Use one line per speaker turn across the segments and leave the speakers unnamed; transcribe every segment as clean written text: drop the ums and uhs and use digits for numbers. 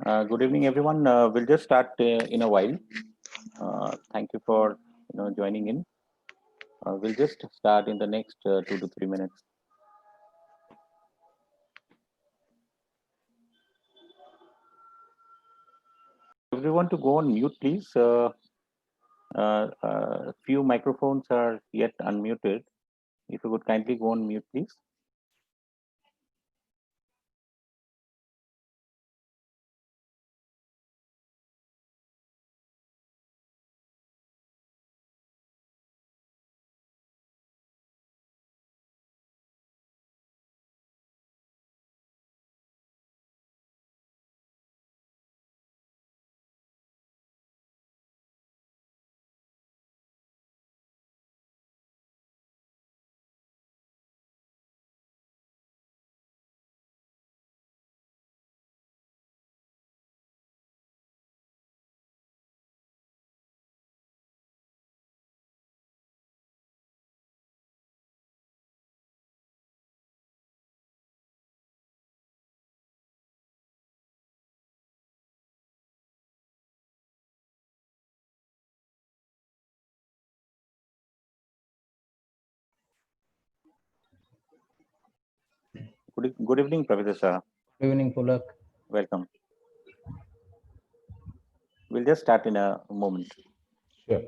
Good evening, everyone. We'll just start in a while. Thank you for joining in. We'll just start in the next 2 to 3 minutes. Everyone to go on mute, please. Few microphones are yet unmuted. If you could kindly go on mute, please. Good evening, Professor Shah.
Good evening, Pulak.
Welcome. We'll just start in a moment.
Sure.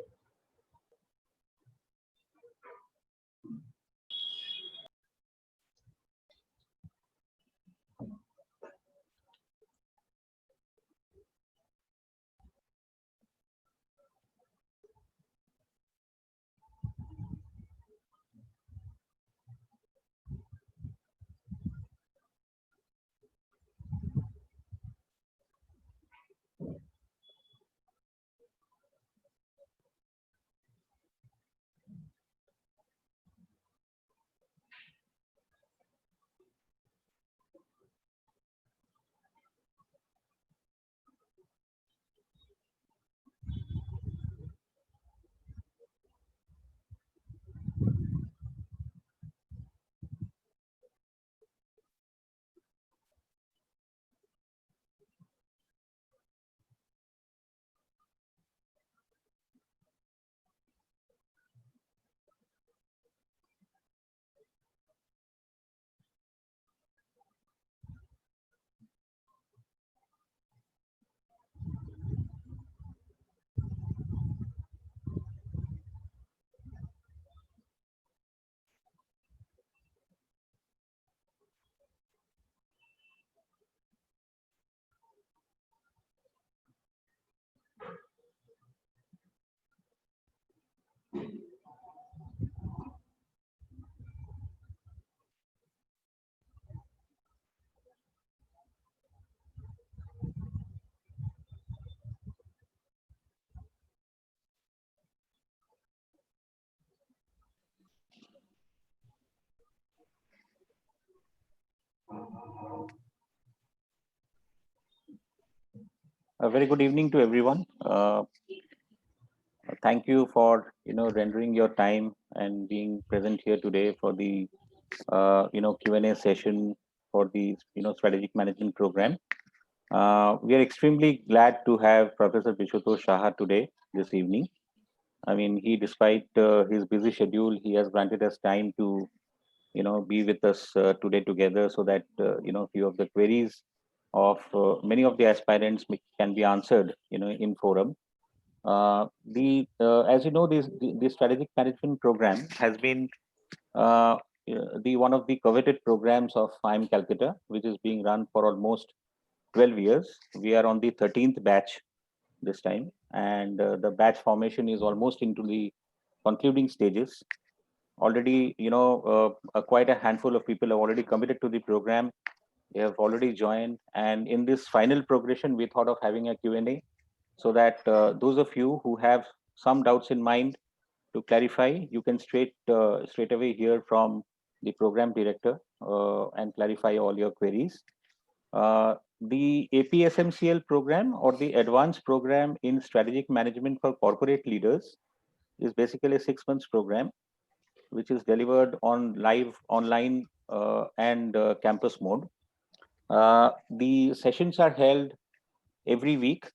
A very good evening to everyone. Thank you for rendering your time and being present here today for the Q&A session for the strategic management program. We are extremely glad to have Professor Bishutosh Saha today this evening. I mean, despite his busy schedule, he has granted us time to be with us today together, so that few of the queries of many of the aspirants can be answered in forum. As you know, the strategic management program has been uh, the one of the coveted programs of IIM Calcutta, which is being run for almost 12 years. We are on the 13th batch this time, and the batch formation is almost into the concluding stages. Already, quite a handful of people have already committed to the program. They have already joined, and in this final progression, we thought of having a Q&A, so that those of you who have some doubts in mind to clarify, you can straight away hear from the program director and clarify all your queries. The APSMCL program, or the Advanced Program in Strategic Management for Corporate Leaders, is basically a 6 months program, which is delivered on live, online, and campus mode. The sessions are held every week,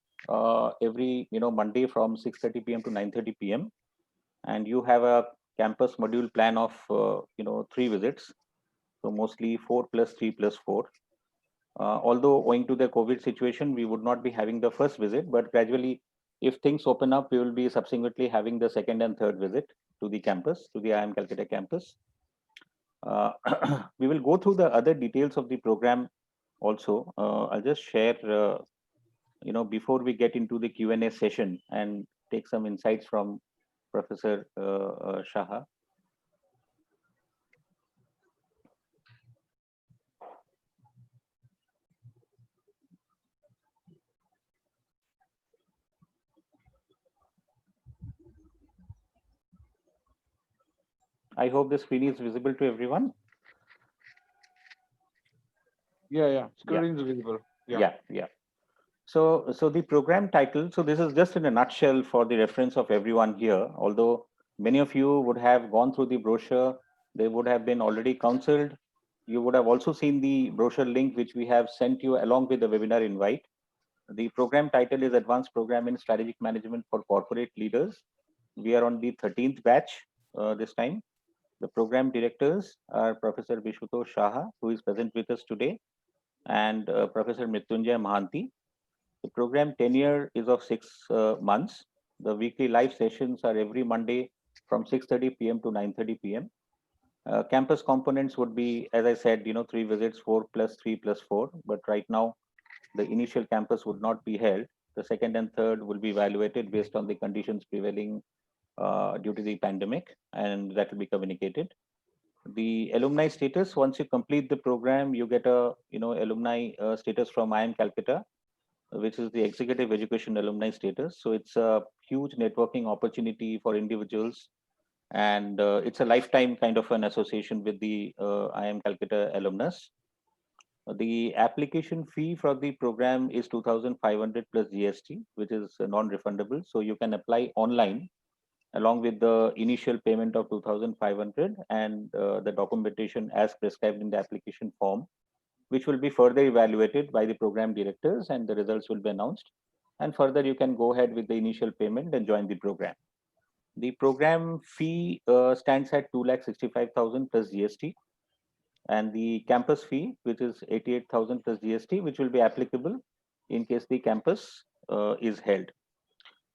every Monday from 6:30 p.m. to 9:30 p.m. And you have a campus module plan of 3 visits, so mostly 4+3+4. Although owing to the COVID situation, we would not be having the first visit, but gradually, if things open up, we will be subsequently having the second and third visit to the campus, to the IIM Calcutta campus. Uh, we will go through the other details of the program also. I'll just share, before we get into the Q&A session and take some insights from Professor Shaha. I hope the screen is visible to everyone.
Yeah. Screen is visible.
Yeah. So the program title, so this is just in a nutshell for the reference of everyone here. Although many of you would have gone through the brochure, they would have been already counseled. You would have also seen the brochure link, which we have sent you along with the webinar invite. The program title is Advanced Program in Strategic Management for Corporate Leaders. We are on the 13th batch this time. The program directors are Professor Vishwatosh Shaha, who is present with us today, and Professor Mrityunjay Mahanti. The program tenure is of 6 months. The weekly live sessions are every Monday from 6:30 p.m. to 9:30 p.m. Campus components would be, as I said, 3 visits, 4+3+4. But right now, the initial campus would not be held. The second and third will be evaluated based on the conditions prevailing due to the pandemic, and that will be communicated. The alumni status: once you complete the program, you get a alumni status from IIM Calcutta, which is the executive education alumni status. So it's a huge networking opportunity for individuals, and it's a lifetime kind of an association with the IIM Calcutta alumnus. The application fee for the program is 2,500 plus GST, which is non-refundable. So you can apply online along with the initial payment of 2,500 and the documentation as prescribed in the application form, which will be further evaluated by the program directors, and the results will be announced. And further, you can go ahead with the initial payment and join the program. The program fee stands at 2,65,000 plus GST, and the campus fee, which is 88,000 plus GST, which will be applicable in case the campus is held.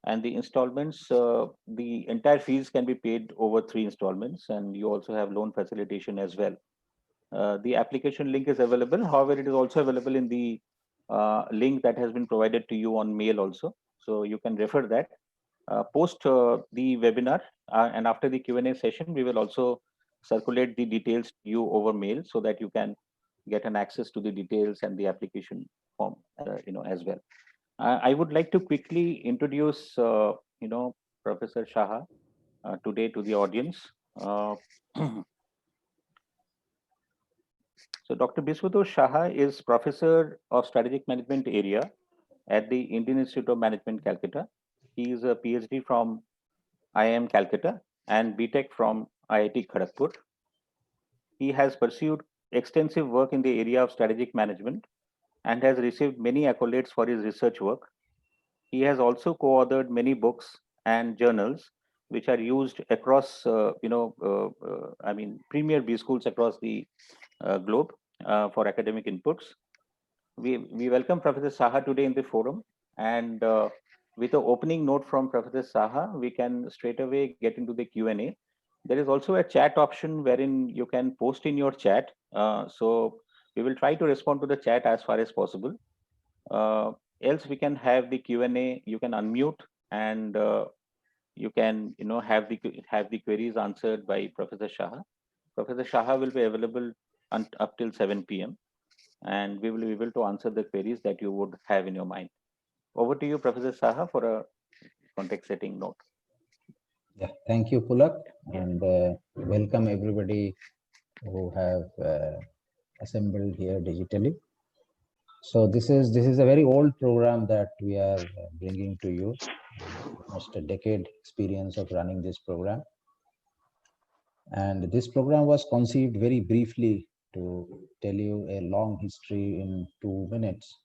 And the installments, the entire fees can be paid over 3 installments, and you also have loan facilitation as well. The application link is available. However, it is also available in the link that has been provided to you on mail also. So you can refer that. Post the webinar and after the Q&A session, we will also circulate the details to you over mail so that you can get an access to the details and the application form, as well. I would like to quickly introduce, Professor Shaha today to the audience. So Dr. Biswatosh Shaha is Professor of Strategic Management area at the Indian Institute of Management, Calcutta. He is a PhD from IIM Calcutta and BTech from IIT Kharagpur. He has pursued extensive work in the area of strategic management and has received many accolades for his research work. He has also co-authored many books and journals which are used across, premier B schools across the globe for academic inputs. We welcome Professor Saha today in the forum, and with the opening note from Professor Saha, we can straight away get into the Q&A. There is also a chat option wherein you can post in your chat. So we will try to respond to the chat as far as possible. Else we can have the Q&A. You can unmute and you can have the queries answered by Professor Shaha. Professor Shaha will be available up till 7 p.m. and we will be able to answer the queries that you would have in your mind. Over to you, Professor Saha, for a context setting note.
Yeah, thank you, Pulak, and welcome everybody who have assembled here digitally. So this is a very old program that we are bringing to you. Almost a decade experience of running this program, and this program was conceived very briefly to tell you a long history in 2 minutes.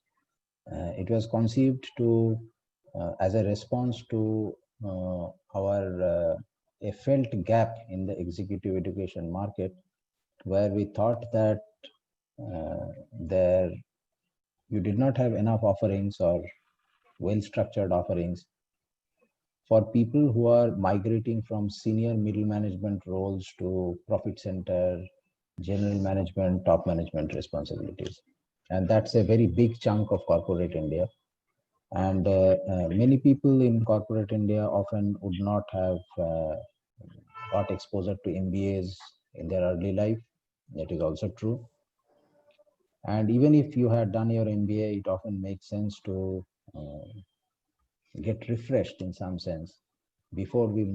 It was conceived to as a response to a felt gap in the executive education market, where we thought that there you did not have enough offerings or well-structured offerings for people who are migrating from senior middle management roles to profit center, general management, top management responsibilities. And that's a very big chunk of corporate India. And many people in corporate India often would not have got exposure to MBAs in their early life. That is also true. And even if you had done your MBA, it often makes sense to get refreshed in some sense before we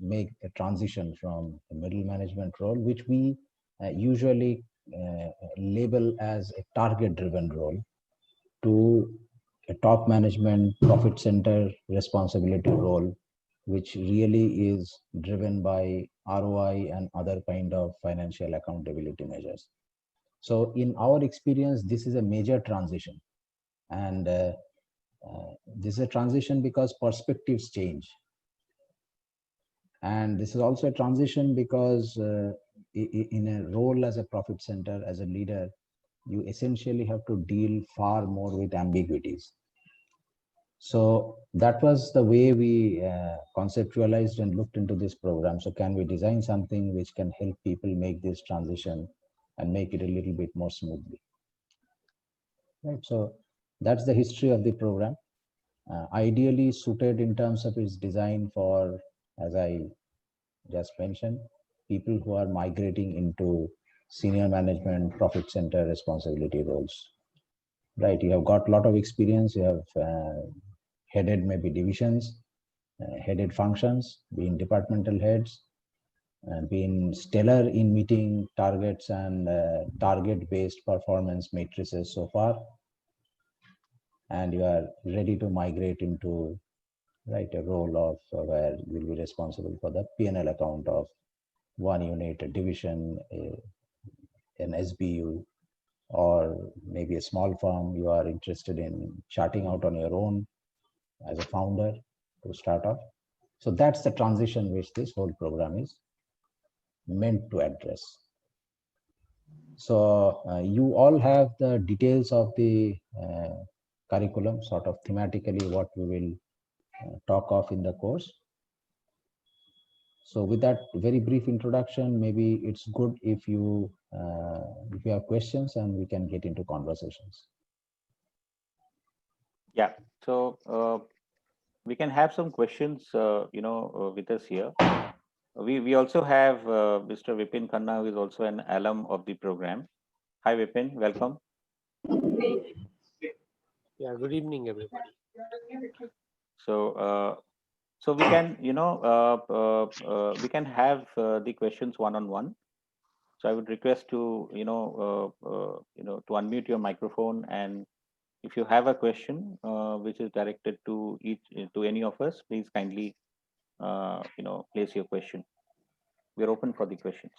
make a transition from a middle management role, which we usually label as a target-driven role, to a top management profit center responsibility role, which really is driven by ROI and other kind of financial accountability measures. So in our experience, this is a major transition. And this is a transition because perspectives change. And this is also a transition because in a role as a profit center, as a leader, you essentially have to deal far more with ambiguities. So that was the way we conceptualized and looked into this program. So can we design something which can help people make this transition and make it a little bit more smoothly? Right. So that's the history of the program. Ideally suited in terms of its design for, as I just mentioned, people who are migrating into senior management, profit center responsibility roles. Right. You have got a lot of experience. You have headed maybe divisions, headed functions, been departmental heads, been stellar in meeting targets and target-based performance matrices so far, and you are ready to migrate into a role of where you will be responsible for the P&L account of one unit, a division, an SBU, or maybe a small firm you are interested in charting out on your own as a founder to start off. So that's the transition which this whole program is meant to address. So you all have the details of the curriculum, sort of thematically what we will talk of in the course. So with that very brief introduction, maybe it's good if you have questions and we can get into conversations.
Yeah, so we can have some questions, with us here. We also have Mr. Vipin Khanna, who is also an alum of the program. Hi, Vipin, welcome.
Yeah, good evening, everybody.
So, so we can, we can have the questions one-on-one. So I would request to, to unmute your microphone, and if you have a question which is directed to any of us, please kindly, place your question. We're open for the questions.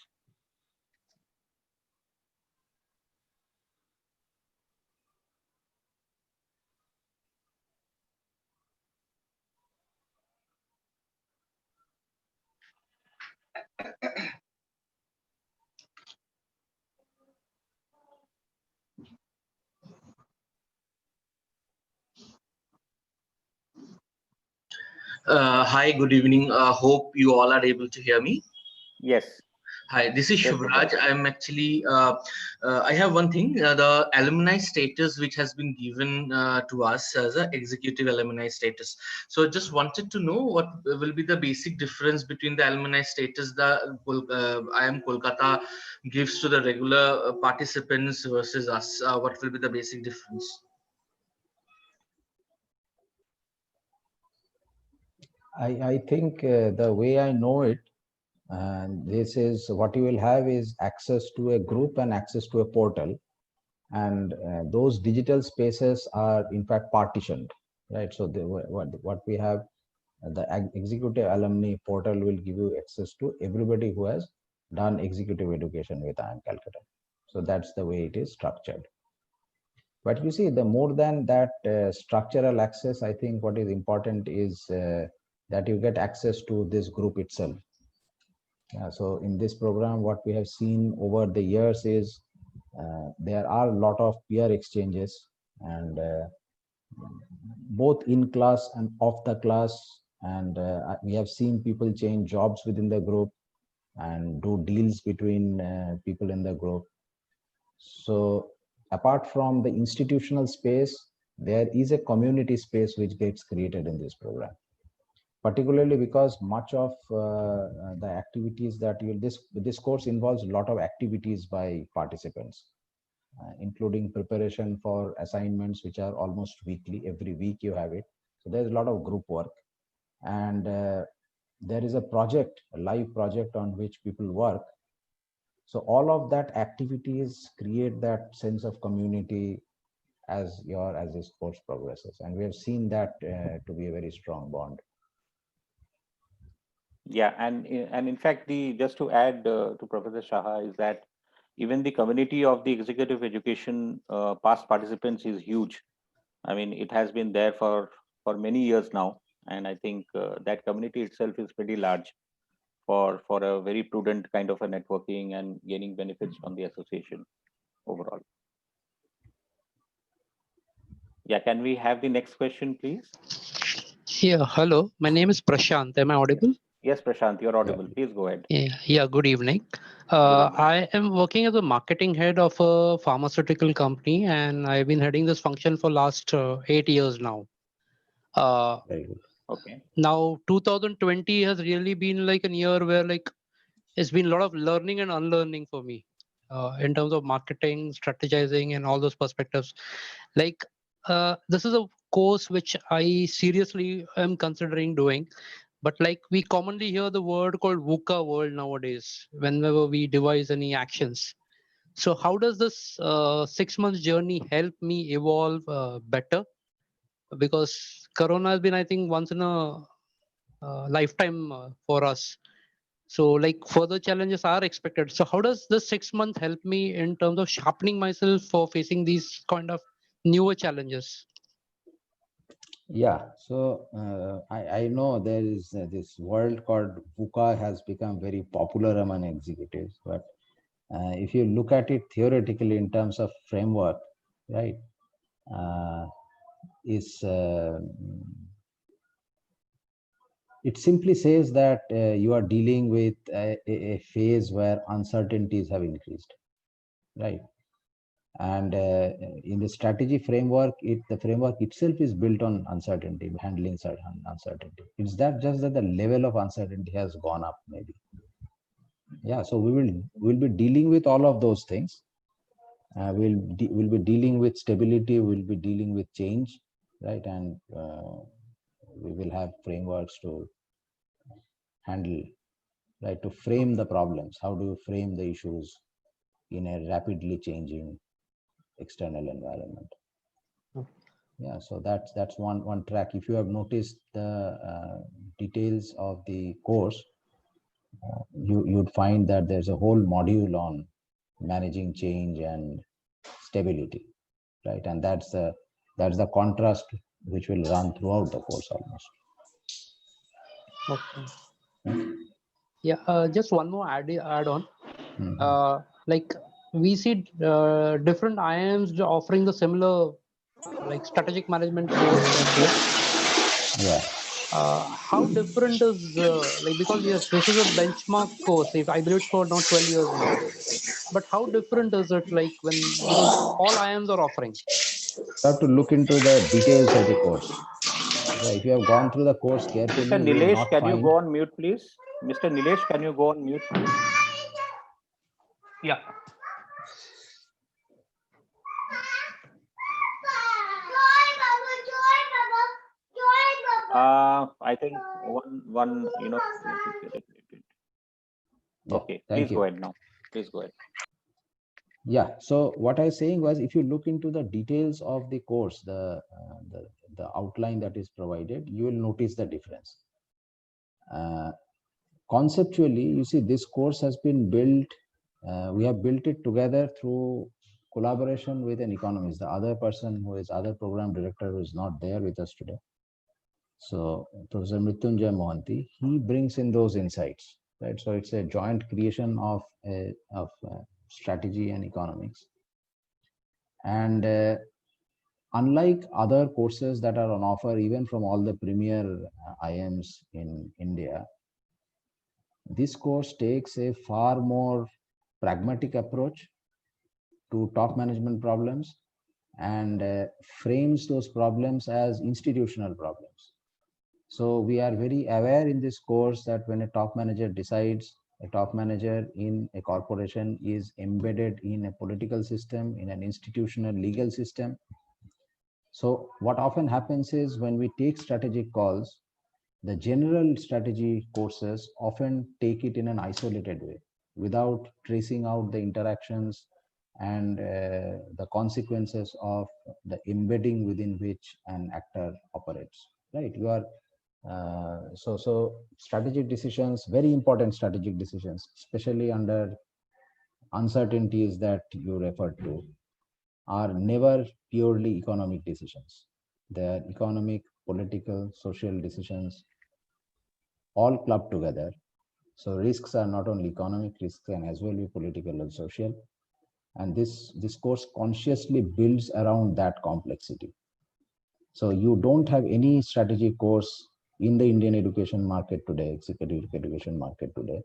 Hi, good evening. Hope you all are able to hear me.
Yes.
Hi, this is
Yes,
Shuvraj. I'm actually, I have one thing, the alumni status which has been given to us as an executive alumni status. So just wanted to know what will be the basic difference between the alumni status that IIM Kolkata gives to the regular participants versus us. What will be the basic difference?
I think the way I know it, and this is what you will have is access to a group and access to a portal, and those digital spaces are in fact partitioned, right? So what we have, the executive alumni portal will give you access to everybody who has done executive education with IIM Calcutta. So that's the way it is structured. But you see, the more than that structural access, I think what is important is that you get access to this group itself. So in this program, what we have seen over the years is there are a lot of peer exchanges, and both in class and off the class. And we have seen people change jobs within the group and do deals between people in the group. So apart from the institutional space, there is a community space which gets created in this program, particularly because much of the activities that this course involves a lot of activities by participants, including preparation for assignments, which are almost weekly. Every week you have it. So there's a lot of group work, and there is a project, a live project on which people work. So all of that activities create that sense of community as this course progresses, and we have seen that to be a very strong bond.
Yeah, and in fact, just to add to Professor Shah is that even the community of the executive education past participants is huge. I mean, it has been there for many years now, and I think that community itself is pretty large for a very prudent kind of a networking and gaining benefits from the association overall. Yeah, can we have the next question, please?
Yeah, hello. My name is Prashant. Am I audible?
Yes, Prashant, you're audible. Please go ahead.
Yeah, good evening. I am working as a marketing head of a pharmaceutical company, and I've been heading this function for last 8 years now.
Very good.
Okay.
Now, 2020 has really been like a year where like it's been a lot of learning and unlearning for me in terms of marketing, strategizing, and all those perspectives. Like this is a course which I seriously am considering doing. But like we commonly hear the word called VUCA world nowadays, whenever we devise any actions. So how does this 6 months journey help me evolve better? Because Corona has been, I think, once in a lifetime for us. So like further challenges are expected. So how does this 6 months help me in terms of sharpening myself for facing these kind of newer challenges?
Yeah, so I know there is this word called VUCA has become very popular among executives, but if you look at it theoretically in terms of framework, right, it simply says that you are dealing with a phase where uncertainties have increased, right? And in the strategy framework, the framework itself is built on uncertainty, handling certain uncertainty. It's just that the level of uncertainty has gone up, maybe. Yeah, so we'll be dealing with all of those things. We'll be dealing with stability. We'll be dealing with change, right? And we will have frameworks to handle, right? To frame the problems. How do you frame the issues in a rapidly changing external environment? Yeah, so that's one track. If you have noticed the details of the course, you'd find that there's a whole module on managing change and stability, right? And that's the contrast which will run throughout the course almost.
Okay. Yeah, just one more add on. Like we see different IIMs offering the similar like strategic management course like this.
Yeah.
How different is like, because yes, this is a benchmark course. If I believe it's for now 12 years now, but how different is it like because all IIMs are offering?
You have to look into the details of the course. Okay, if you have gone through the course carefully,
Mr.
you will
Nilesh,
not
can
find...
you go on mute, please? Mr. Nilesh, can you go on mute, please?
Yeah.
I think one
Yeah,
okay,
thank
please
you.
go ahead now. Please go ahead.
Yeah, so what I was saying was, if you look into the details of the course, the outline that is provided, you will notice the difference. Conceptually, you see, this course has been built, we have built it together through collaboration with an economist, the other person who is other program director who is not there with us today. So Professor Mrityunjay Mohanty, he brings in those insights, right? So it's a joint creation of strategy and economics. And unlike other courses that are on offer, even from all the premier IIMs in India, this course takes a far more pragmatic approach to top management problems and frames those problems as institutional problems. So we are very aware in this course that when a top manager decides, a top manager in a corporation is embedded in a political system, in an institutional legal system. So what often happens is when we take strategic calls, the general strategy courses often take it in an isolated way without tracing out the interactions and the consequences of the embedding within which an actor operates, right? You are so strategic decisions, very important strategic decisions, especially under uncertainties that you referred to, are never purely economic decisions. They are economic, political, social decisions, all clubbed together. So risks are not only economic, risks can as well be political and social. And this course consciously builds around that complexity. So you don't have any strategy course in the Indian education market today, executive education market today,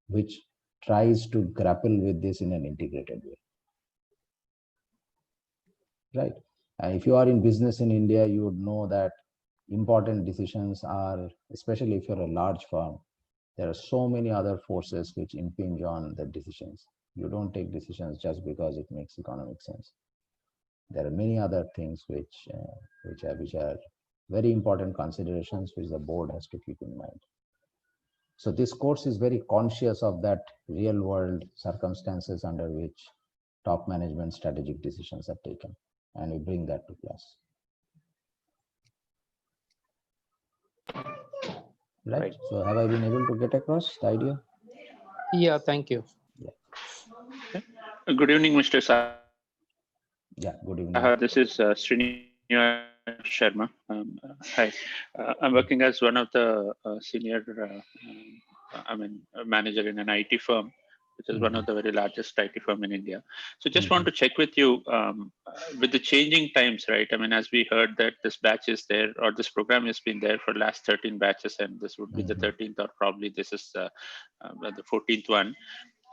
which tries to grapple with this in an integrated way. Right. If you are in business in India, you would know that important decisions are, especially if you're a large firm, there are so many other forces which impinge on the decisions. You don't take decisions just because it makes economic sense. There are many other things which are very important considerations which the board has to keep in mind. So this course is very conscious of that real world circumstances under which top management strategic decisions are taken, and we bring that to class. Right. So have I been able to get across the idea?
Yeah, thank you.
Yeah.
Good evening, Mr. Saha.
Yeah, good evening.
This is Srinivas Sharma. Hi. I'm working as one of the senior, manager in an IT firm, which is one of the very largest IT firm in India. So just want to check with you, with the changing times, right? I mean, as we heard that this batch is there, or this program has been there for last 13 batches, and this would be the 13th, or probably this is the 14th one.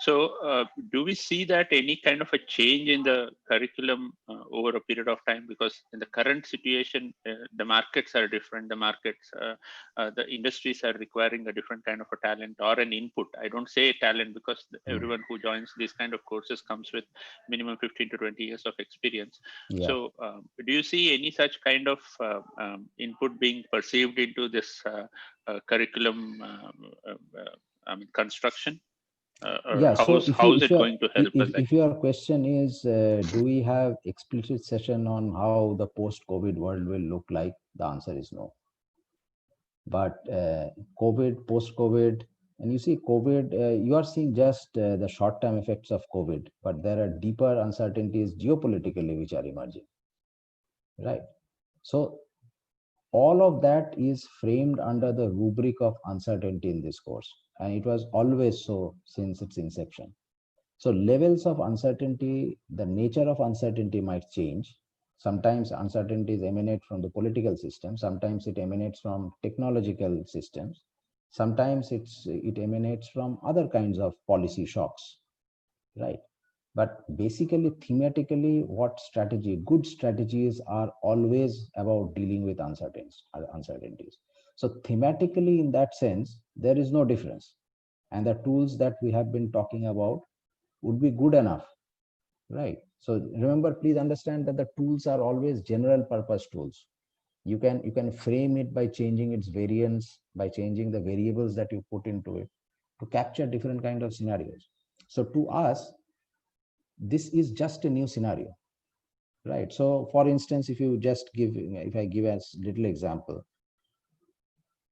So do we see that any kind of a change in the curriculum over a period of time? Because in the current situation, the markets are different. The industries are requiring a different kind of a talent or an input. I don't say talent because everyone who joins these kind of courses comes with minimum 15 to 20 years of experience. Yeah. So do you see any such kind of input being perceived into this curriculum construction?
Yeah, so
how is it going to help us?
If your question is, do we have explicit session on how the post-COVID world will look like? The answer is no. But COVID, post-COVID, and you see COVID, you are seeing just the short-term effects of COVID, but there are deeper uncertainties geopolitically which are emerging, right? So all of that is framed under the rubric of uncertainty in this course. And it was always so since its inception. So levels of uncertainty, the nature of uncertainty might change. Sometimes uncertainties emanate from the political system. Sometimes it emanates from technological systems. Sometimes it emanates from other kinds of policy shocks, right? But basically, thematically, good strategies are always about dealing with uncertainties. So thematically, in that sense, there is no difference. And the tools that we have been talking about would be good enough, right? So remember, please understand that the tools are always general purpose tools. You can frame it by changing its variance, by changing the variables that you put into it to capture different kind of scenarios. So to us, this is just a new scenario, right? So for instance, if I give a little example,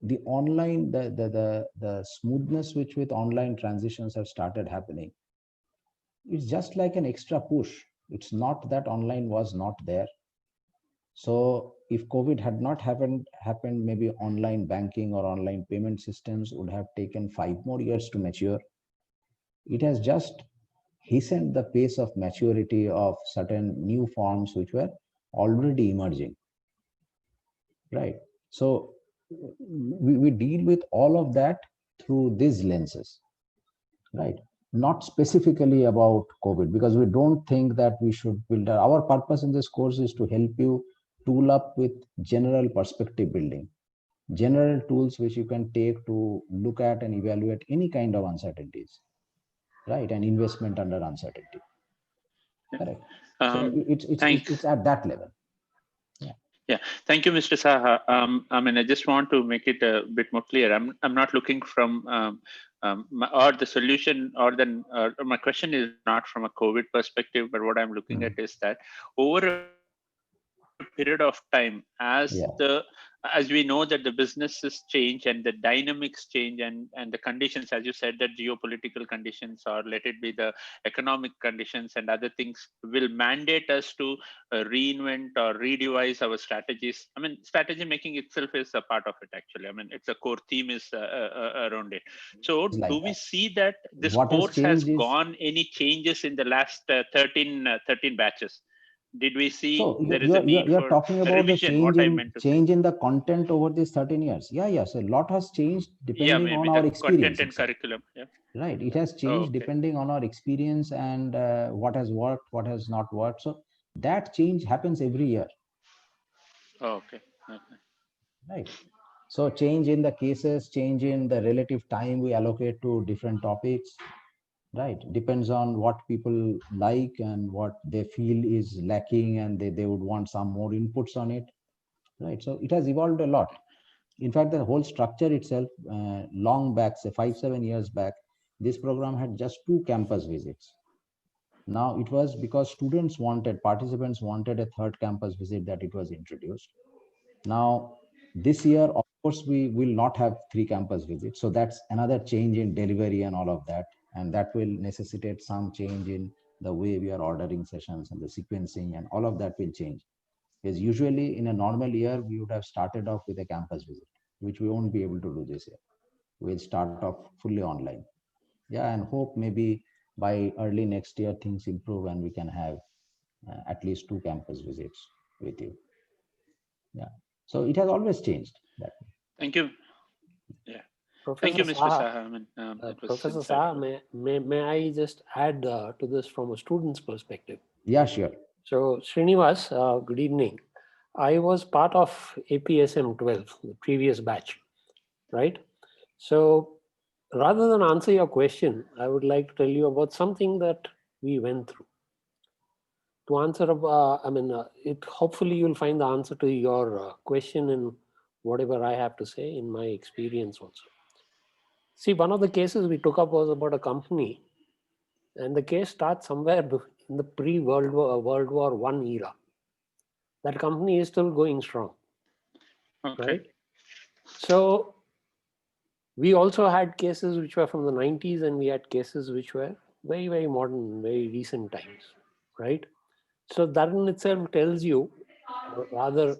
the online, the smoothness with online transitions have started happening. It's just like an extra push It's not that online was not there. So if COVID had not happened, maybe online banking or online payment systems would have taken 5 more years to mature. It has just hastened the pace of maturity of certain new forms which were already emerging. Right. So we deal with all of that through these lenses. Right. Not specifically about COVID, because we don't think that we should build. Our purpose in this course is to help you tool up with general perspective building, general tools which you can take to look at and evaluate any kind of uncertainties, right? And investment under uncertainty. Correct. So it's at that level.
Yeah, thank you, Mr. Saha. I mean, I just want to make it a bit more clear. I'm not looking from or the solution or then my question is not from a COVID perspective, but what I'm looking at is that over a period of time, as we know that the businesses change and the dynamics change and the conditions, as you said, that geopolitical conditions or let it be the economic conditions and other things will mandate us to reinvent or redevise our strategies. I mean, strategy making itself is a part of it, actually. I mean, it's a core theme is around it. So do we see that this course has gone any changes in the last 13 batches? Did we see there is a need
you're
for
talking about
revision?
the change in the content over these 13 years? Yes, a lot has changed depending on our experience.
Content and curriculum. Yeah.
Right, it has changed depending on our experience and what has worked, what has not worked. So that change happens every year.
Okay.
Right. So change in the cases, change in the relative time we allocate to different topics. Right, depends on what people like and what they feel is lacking, and they would want some more inputs on it. Right, so it has evolved a lot. In fact, the whole structure itself, long back, say 5-7 years back, this program had just 2 campus visits. Now it was because participants wanted a 3rd campus visit that it was introduced. Now this year, of course, we will not have 3 campus visits. So that's another change in delivery and all of that. And that will necessitate some change in the way we are ordering sessions and the sequencing, and all of that will change. Because usually in a normal year, we would have started off with a campus visit, which we won't be able to do this year. We'll start off fully online. Yeah, and hope maybe by early next year, things improve and we can have at least 2 campus visits with you. Yeah. So it has always changed.
Thank you. Yeah.
Professor
Thank you, Mr. Saha.
Professor Saha, may I just add to this from a student's perspective?
Yeah, sure.
So Srinivas, good evening. I was part of APSM-12, the previous batch, right? So rather than answer your question, I would like to tell you about something that we went through. To answer, hopefully you'll find the answer to your question in whatever I have to say in my experience also. See, one of the cases we took up was about a company, and the case starts somewhere in the pre-World War I era. That company is still going strong, right? So we also had cases which were from the 90s, and we had cases which were very, very modern, very recent times, right? So that in itself tells you, or rather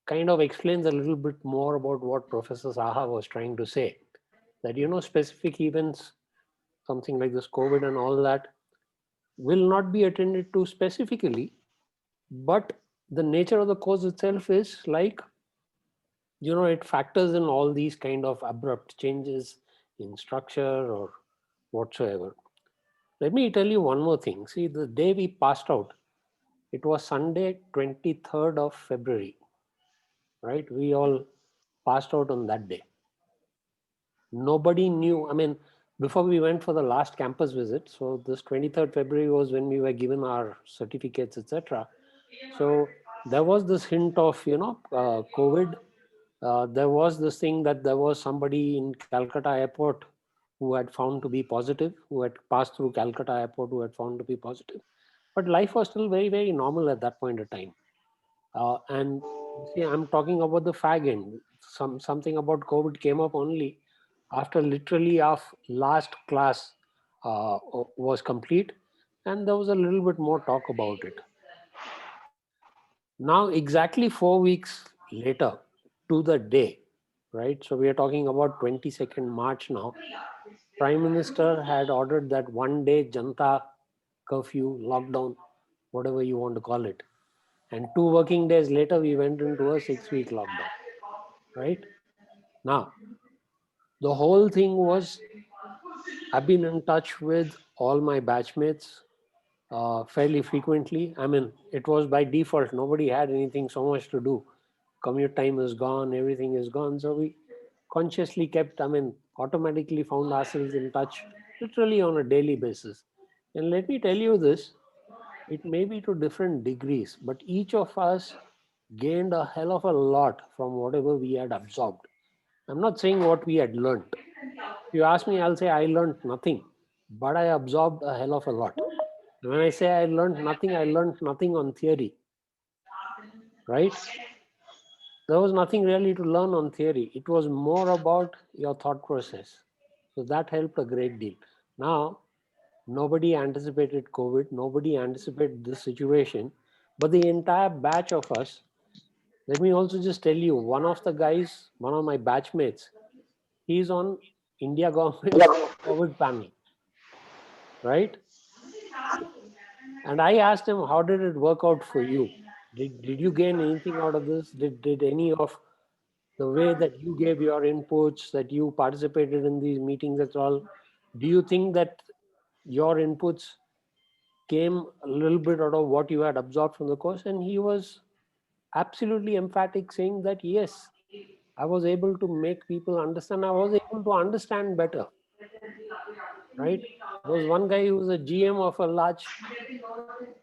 kind of explains a little bit more about what Professor Saha was trying to say. That, specific events, something like this COVID and all that, will not be attended to specifically, but the nature of the course itself is like, it factors in all these kind of abrupt changes in structure or whatsoever. Let me tell you one more thing. See, the day we passed out, it was Sunday, 23rd of February, right? We all passed out on that day. Nobody knew, before we went for the last campus visit, so this 23rd February was when we were given our certificates, etc. So there was this hint of, COVID. There was this thing that there was somebody in Calcutta airport who had found to be positive, who had passed through Calcutta airport, who had found to be positive. But life was still very, very normal at that point of time. And see, I'm talking about the fag end. Something about COVID came up only after literally our last class was complete, and there was a little bit more talk about it. Now, exactly 4 weeks later to the day, right? So we are talking about 22nd March now. Prime Minister had ordered that 1 day Janta curfew, lockdown, whatever you want to call it. And 2 working days later, we went into a 6-week lockdown, right? Now, the whole thing was, I've been in touch with all my batchmates fairly frequently. I mean, it was by default. Nobody had anything so much to do. Commute time is gone, everything is gone. So we consciously kept, automatically found ourselves in touch literally on a daily basis. And let me tell you this, it may be to different degrees, but each of us gained a hell of a lot from whatever we had absorbed. I'm not saying what we had learned. If you ask me, I'll say I learned nothing, but I absorbed a hell of a lot. When I say I learned nothing on theory, right? There was nothing really to learn on theory. It was more about your thought process. So that helped a great deal. Now, nobody anticipated COVID. Nobody anticipated this situation. But the entire batch of us, let me also just tell you, one of the guys, one of my batchmates, he's on India government's COVID panel, right? And I asked him, how did it work out for you? Did you gain anything out of this? Did any of the way that you gave your inputs, that you participated in these meetings at all, do you think that your inputs came a little bit out of what you had absorbed from the course? And he was absolutely emphatic, saying that, yes, I was able to make people understand. I was able to understand better, right? There was one guy who was a GM of a large,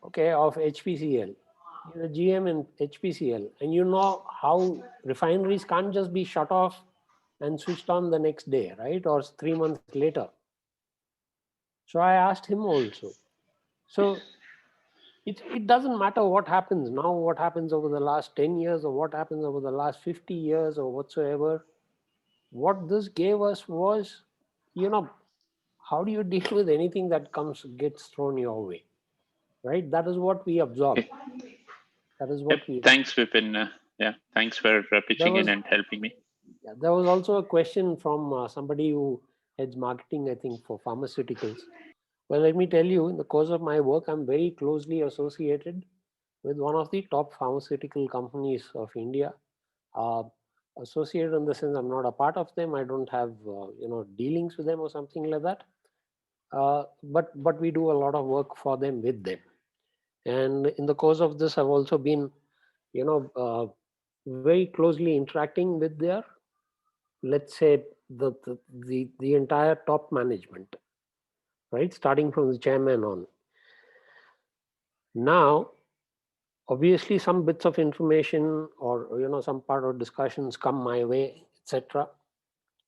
of HPCL. He's a GM in HPCL. And you know how refineries can't just be shut off and switched on the next day, right? Or 3 months later. So I asked him also. So it doesn't matter what happens now, what happens over the last 10 years or what happens over the last 50 years or whatsoever. What this gave us was, how do you deal with anything that gets thrown your way, right? That is what we absorb. That is what we.
Thanks, Vipin. Thanks for pitching in and helping me.
Yeah, there was also a question from somebody who heads marketing, I think, for pharmaceuticals. Well, let me tell you, in the course of my work, I'm very closely associated with one of the top pharmaceutical companies of India. Associated in the sense I'm not a part of them. I don't have dealings with them or something like that. But we do a lot of work for them, with them. And in the course of this, I've also been, very closely interacting with their, let's say, the entire top management, right? Starting from the chairman on. Now, obviously, some bits of information or some part of discussions come my way, etc.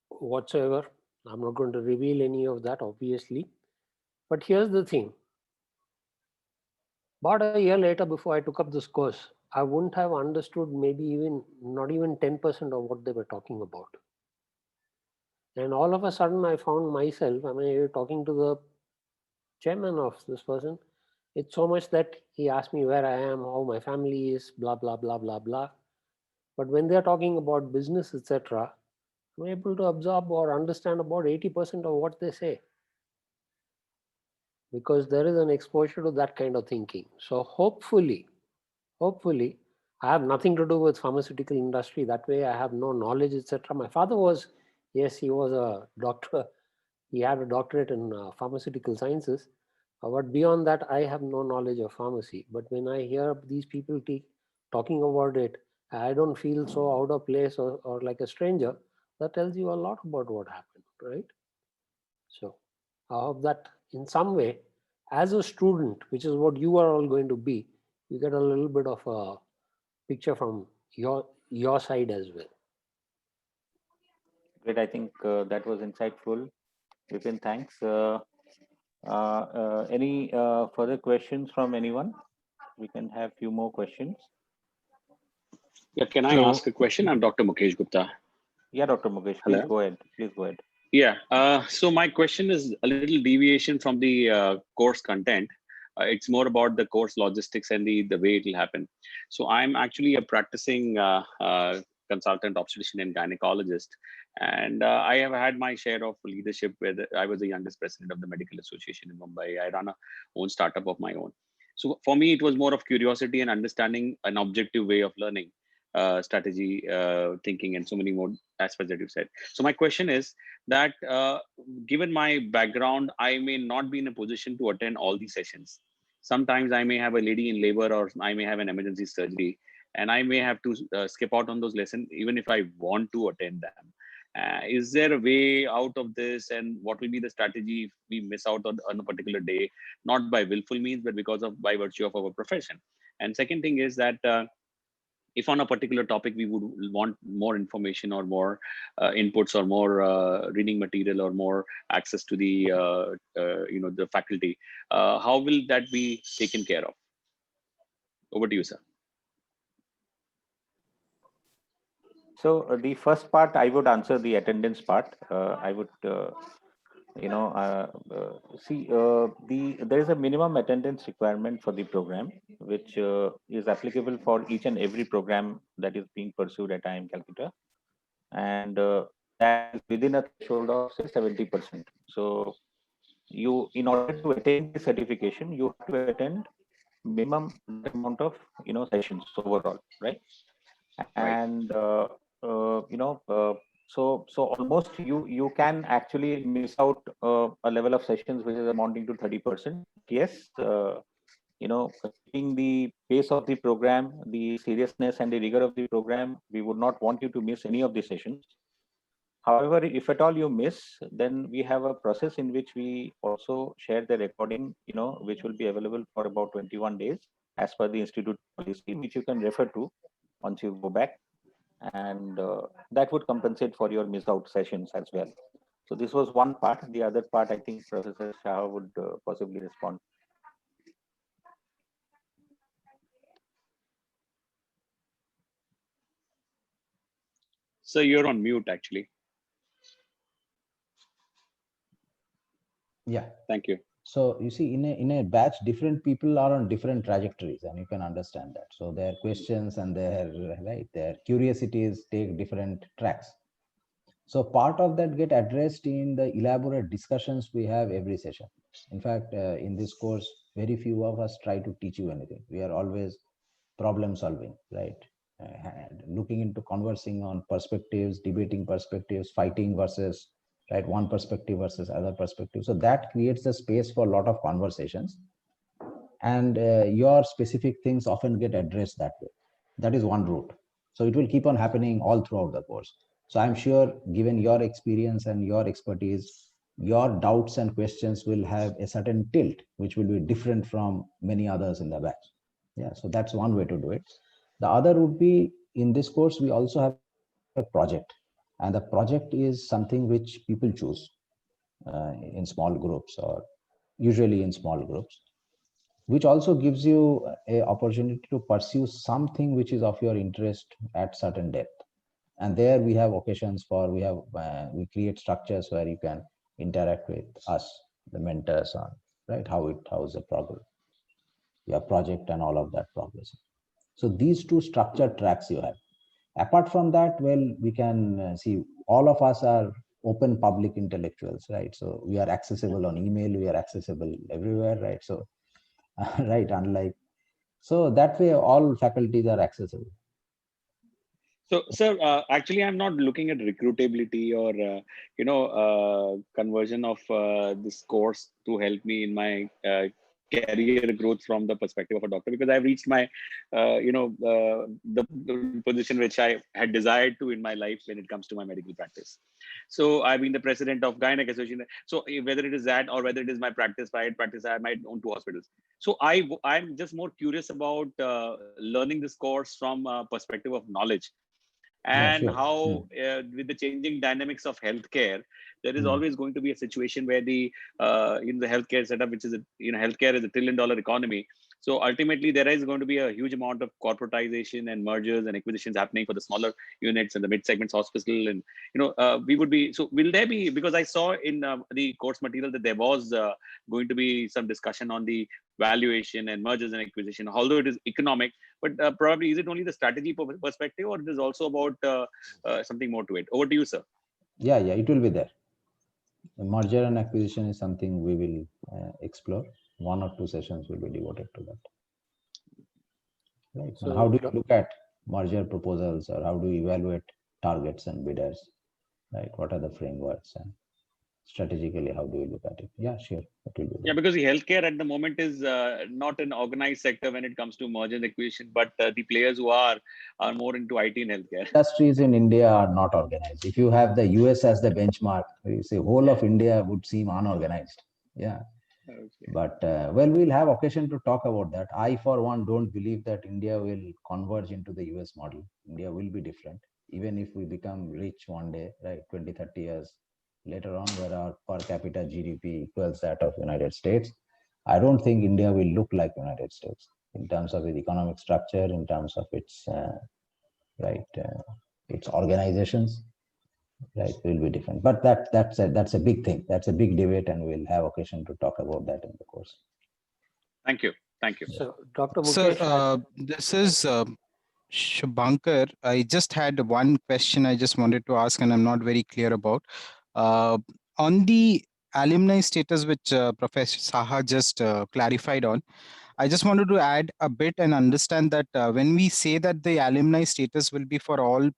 Whatsoever. I'm not going to reveal any of that, obviously. But here's the thing. About a year later, before I took up this course, I wouldn't have understood maybe not even 10% of what they were talking about. And all of a sudden, I found myself, you're talking to the chairman of this person. It's so much that he asked me where I am, how my family is, blah, blah, blah, blah, blah. But when they're talking about business, etc., I'm able to absorb or understand about 80% of what they say. Because there is an exposure to that kind of thinking. So hopefully, I have nothing to do with pharmaceutical industry. That way I have no knowledge, etc. My father was, yes, he was a doctor. He had a doctorate in pharmaceutical sciences. But beyond that, I have no knowledge of pharmacy. But when I hear these people talking about it, I don't feel so out of place or like a stranger. That tells you a lot about what happened, right? So I hope that in some way, as a student, which is what you are all going to be, you get a little bit of a picture from your side as well.
Great. I think that was insightful. Vipin, thanks. Any further questions from anyone? We can have few more questions.
Yeah, can I ask a question? I'm Dr. Mukesh Gupta.
Yeah, Dr. Mukesh, please go ahead. Please go ahead.
Yeah, so my question is a little deviation from the course content, It's more about the course logistics and the way it will happen. So I'm actually a practicing consultant obstetrician and gynecologist, and I have had my share of leadership. Where I was the youngest president of the Medical Association in Mumbai. I run a own startup of my own. So for me, it was more of curiosity and understanding an objective way of learning, strategy, thinking, and so many more aspects that you said. So my question is that given my background, I may not be in a position to attend all these sessions. Sometimes I may have a lady in labor, or I may have an emergency surgery, and I may have to skip out on those lessons, even if I want to attend them. Is there a way out of this, and what will be the strategy if we miss out on a particular day, not by willful means, but because of by virtue of our profession? And second thing is that if on a particular topic we would want more information or more inputs or more reading material or more access to the the faculty, how will that be taken care of? Over to you, sir.
So the first part, I would answer the attendance part. I would, see, there is a minimum attendance requirement for the program, which is applicable for each and every program that is being pursued at IIM Calcutta, and that is within a threshold of say 70%. So you, in order to attain the certification, you have to attend minimum amount of sessions overall, right? And so almost you can actually miss out a level of sessions which is amounting to 30%. Yes, keeping the pace of the program, the seriousness and the rigor of the program, we would not want you to miss any of the sessions. However, if at all you miss, then we have a process in which we also share the recording, which will be available for about 21 days as per the institute policy, which you can refer to once you go back, and that would compensate for your missed out sessions as well. So this was one part. The other part, I think Professor Shah would possibly respond.
So you're on mute, actually.
Yeah.
Thank you.
So you see, in a batch, different people are on different trajectories, and you can understand that. So their questions and their curiosities take different tracks. So part of that get addressed in the elaborate discussions we have every session. In fact, in this course, very few of us try to teach you anything. We are always problem solving, right? Looking into conversing on perspectives, debating perspectives, fighting versus right one perspective versus other perspective. So that creates a space for a lot of conversations, and your specific things often get addressed that way. That is one route. So it will keep on happening all throughout the course. So I'm sure, given your experience and your expertise, your doubts and questions will have a certain tilt, which will be different from many others in the batch. Yeah, so that's one way to do it. The other would be, in this course, we also have a project, and the project is something which people choose in small groups, or usually in small groups, which also gives you a opportunity to pursue something which is of your interest at certain depth. And there we have occasions for, we create structures where you can interact with us, the mentors, on right how is the progress, your project and all of that progress. So these two structured tracks you have. Apart from that, well, we can see all of us are open public intellectuals, right? So we are accessible on email, we are accessible everywhere, right? So right, unlike, so that way all faculties are accessible.
So, sir, actually, I'm not looking at recruitability or, conversion of this course to help me in my career growth from the perspective of a doctor, because I've reached my, the position which I had desired to in my life when it comes to my medical practice. So I've been the president of Gynec Association. So whether it is that or whether it is my practice, private practice, I might own 2 hospitals. So I'm just more curious about learning this course from a perspective of knowledge. And
yeah, sure.
How with the changing dynamics of healthcare, there is always going to be a situation where the in the healthcare setup, which is healthcare is $1 trillion economy, So ultimately, there is going to be a huge amount of corporatization and mergers and acquisitions happening for the smaller units and the mid segments hospital. And we would be, so will there be, because I saw in the course material that there was going to be some discussion on the valuation and mergers and acquisition, although it is economic, but probably is it only the strategy perspective, or it is also about something more to it? Over to you, sir.
Yeah, it will be there. Merger and acquisition is something we will explore. 1 or 2 sessions will be devoted to that. Right.
So
how do you look at merger proposals, or how do you evaluate targets and bidders? Right. What are the frameworks, and strategically, how do you look at it? Yeah, sure. That will be there.
Yeah, because the healthcare at the moment is not an organized sector when it comes to merger and acquisition, but the players who are more into IT and healthcare.
Industries in India are not organized. If you have the US as the benchmark, you say whole of India would seem unorganized. Yeah.
Okay.
But well, we'll have occasion to talk about that. I, for one, don't believe that India will converge into the US model. India will be different, even if we become rich one day, right? 20, 30 years later on, where our per capita GDP equals that of United States. I don't think India will look like United States in terms of its economic structure, in terms of its its organizations. Right, will be different, but that's a big thing. That's a big debate, and we'll have occasion to talk about that in the course.
Thank you.
So, Dr.
Sir,
Mukesh,
this is Shubhankar. I just had one question I just wanted to ask, and I'm not very clear about. On the alumni status, which Professor Saha just clarified on, I just wanted to add a bit and understand that when we say that the alumni status will be for all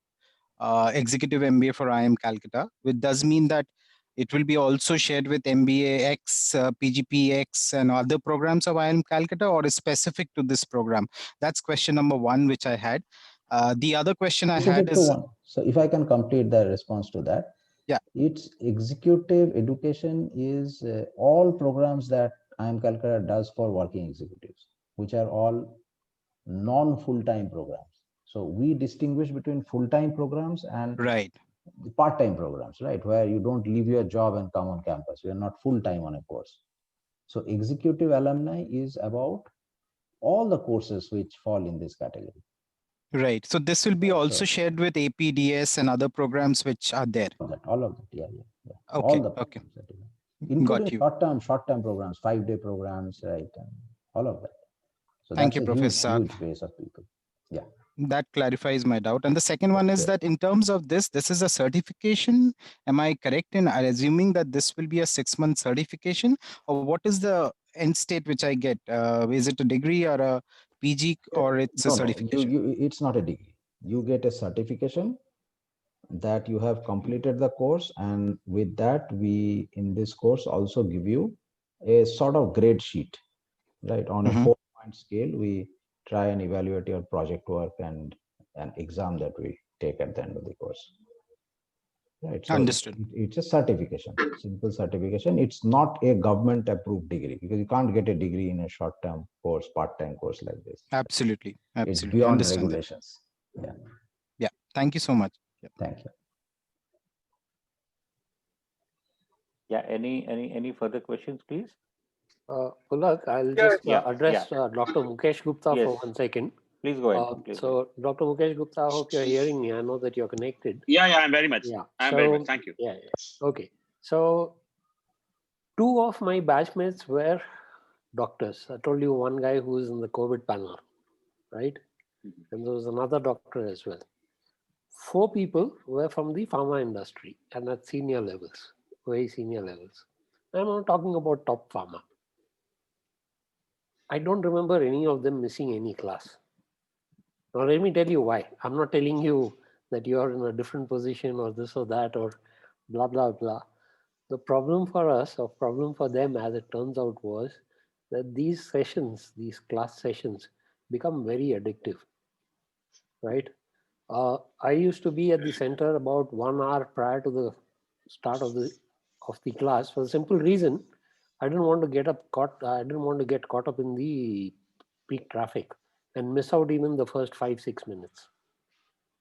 executive MBA for IIM Calcutta, which does mean that it will be also shared with MBA X, PGP X, and other programs of IIM Calcutta, or is specific to this program? That's question number one, which I had. The other question I had is,
one. So if I can complete the response to that.
Yeah.
It's executive education is all programs that IIM Calcutta does for working executives, which are all non-full-time programs. So we distinguish between full-time programs and
right,
part-time programs, right? Where you don't leave your job and come on campus. You are not full-time on a course. So executive alumni is about all the courses which fall in this category.
right. So this will be also shared with APDS and other programs which are there.
All of that, yeah.
Okay,
all the
okay.
Including short-term programs, 5-day programs, right? And all of that. So
Thank
that's
you,
a
Professor.
huge base of people. Yeah.
That clarifies my doubt. And the second one is that in terms of this is a certification. Am I correct in assuming that this will be a 6-month certification, or what is the end state which I get? Is it a degree or a PG, or it's a certification?
It's not a degree. You get a certification that you have completed the course, and with that, we in this course also give you a sort of grade sheet, right? On a 4-point scale, we try and evaluate your project work and an exam that we take at the end of the course. Right. So
understood.
It's a certification, simple certification. It's not a government approved degree, because you can't get a degree in a short-term course, part-time course like this.
Absolutely.
It's beyond regulations.
Yeah. Yeah. Thank you so much. Yeah.
Thank you.
Yeah. Any further questions, please?
Pulak, I'll just address Dr. Mukesh Gupta for 1 second.
Please go ahead.
So, Dr. Mukesh Gupta, I hope you're hearing me. I know that you're connected.
Yeah, I'm very much.
Yeah,
I'm very much. Thank you.
Yeah. Okay. So, 2 of my batchmates were doctors. I told you one guy who is in the COVID panel, right? And there was another doctor as well. 4 people were from the pharma industry and at senior levels, very senior levels. I'm not talking about top pharma. I don't remember any of them missing any class. Now, let me tell you why. I'm not telling you that you are in a different position or this or that or blah, blah, blah. The problem for us, or problem for them as it turns out, was that these sessions, these class sessions, become very addictive, right? I used to be at the center about 1 hour prior to the start of the class for the simple reason I didn't want to get caught up in the peak traffic and miss out even the first 5-6 minutes.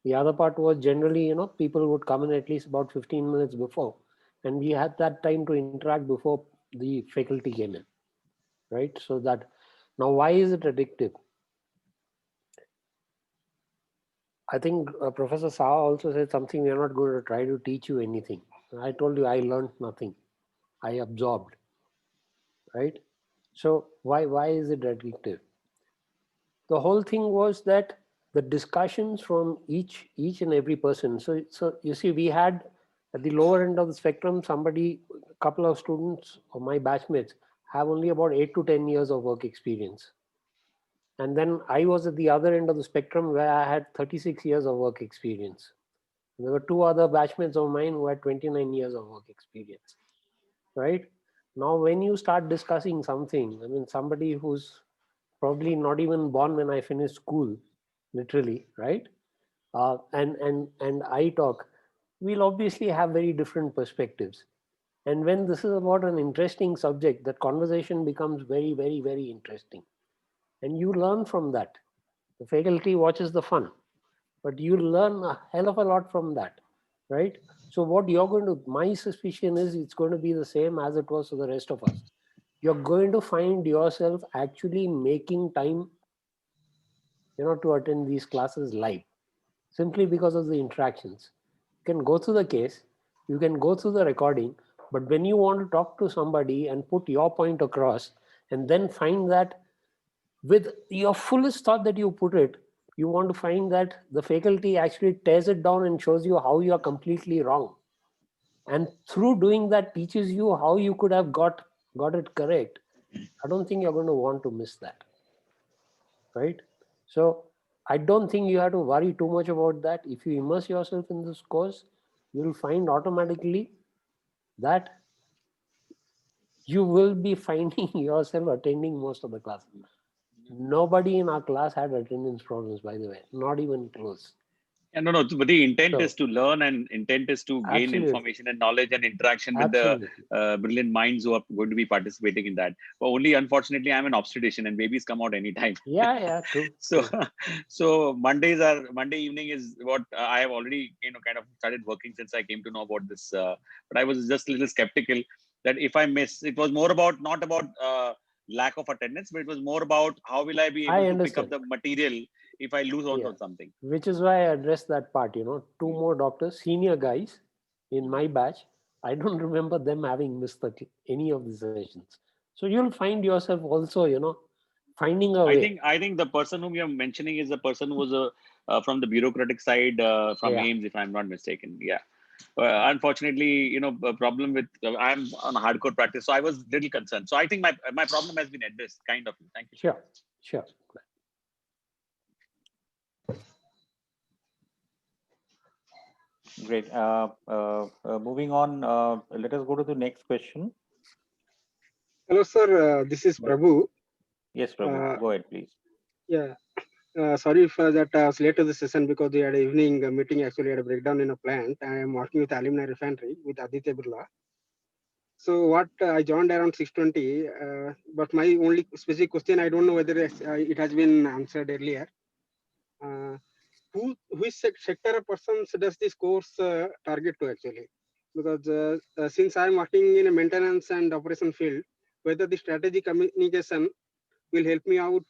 The other part was generally, people would come in at least about 15 minutes before, and we had that time to interact before the faculty came in, right? So that Now, why is it addictive? I think Professor Saha also said something, we are not going to try to teach you anything. I told you I learned nothing. I absorbed, right? So why is it addictive? The whole thing was that the discussions from each and every person. So you see, we had at the lower end of the spectrum, a couple of students of my batchmates have only about 8 to 10 years of work experience. And then I was at the other end of the spectrum where I had 36 years of work experience. There were two other batchmates of mine who had 29 years of work experience, right? Now, when you start discussing something, I mean, somebody who's probably not even born when I finished school, literally, right? And I talk, we'll obviously have very different perspectives. And when this is about an interesting subject, that conversation becomes very, very, very interesting. And you learn from that. The faculty watches the fun, but you learn a hell of a lot from that, right? So what you're going to, my suspicion is it's going to be the same as it was for the rest of us. You're going to find yourself actually making time, to attend these classes live, simply because of the interactions. You can go through the case, you can go through the recording, but when you want to talk to somebody and put your point across, and then find that with your fullest thought that you put it, you want to find that the faculty actually tears it down and shows you how you are completely wrong. And through doing that, teaches you how you could have got it correct. I don't think you're going to want to miss that, right? So I don't think you have to worry too much about that. If you immerse yourself in this course, you'll find automatically that you will be finding yourself attending most of the classes. Nobody in our class had attendance problems, by the way, not even close.
Yeah, no, but the intent is to learn, and intent is to gain information and knowledge and interaction with the brilliant minds who are going to be participating in that. But only, unfortunately, I'm an obstetrician and babies come out anytime.
Yeah, true.
So Monday evening is what I have already, kind of started working since I came to know about this. But I was just a little skeptical that if I miss, it was more about, not about lack of attendance, but it was more about how will I be able to pick up the material if I lose out on something.
Which is why I addressed that part, two more doctors, senior guys in my batch. I don't remember them having missed any of the sessions. So you'll find yourself also, finding a way.
I think the person whom you're mentioning is the person who was from the bureaucratic side from AIIMC, if I'm not mistaken. Yeah. Unfortunately, a problem with, I'm on a hardcore practice, so I was little concerned. So I think my problem has been addressed, kind of. Thank you.
Sure.
Great. Moving on, let us go to the next question.
Hello, sir. This is Prabhu.
Yes, Prabhu. Go ahead, please.
Yeah. Sorry for that. I was late to the session because we had an evening meeting. Actually, had a breakdown in a plant. I am working with Alumni Refinery with Aditya Birla. So what I joined around 6:20. But my only specific question, I don't know whether it has been answered earlier. Which sector or persons does this course target to actually? Because since I'm working in a maintenance and operation field, whether the strategy communication will help me out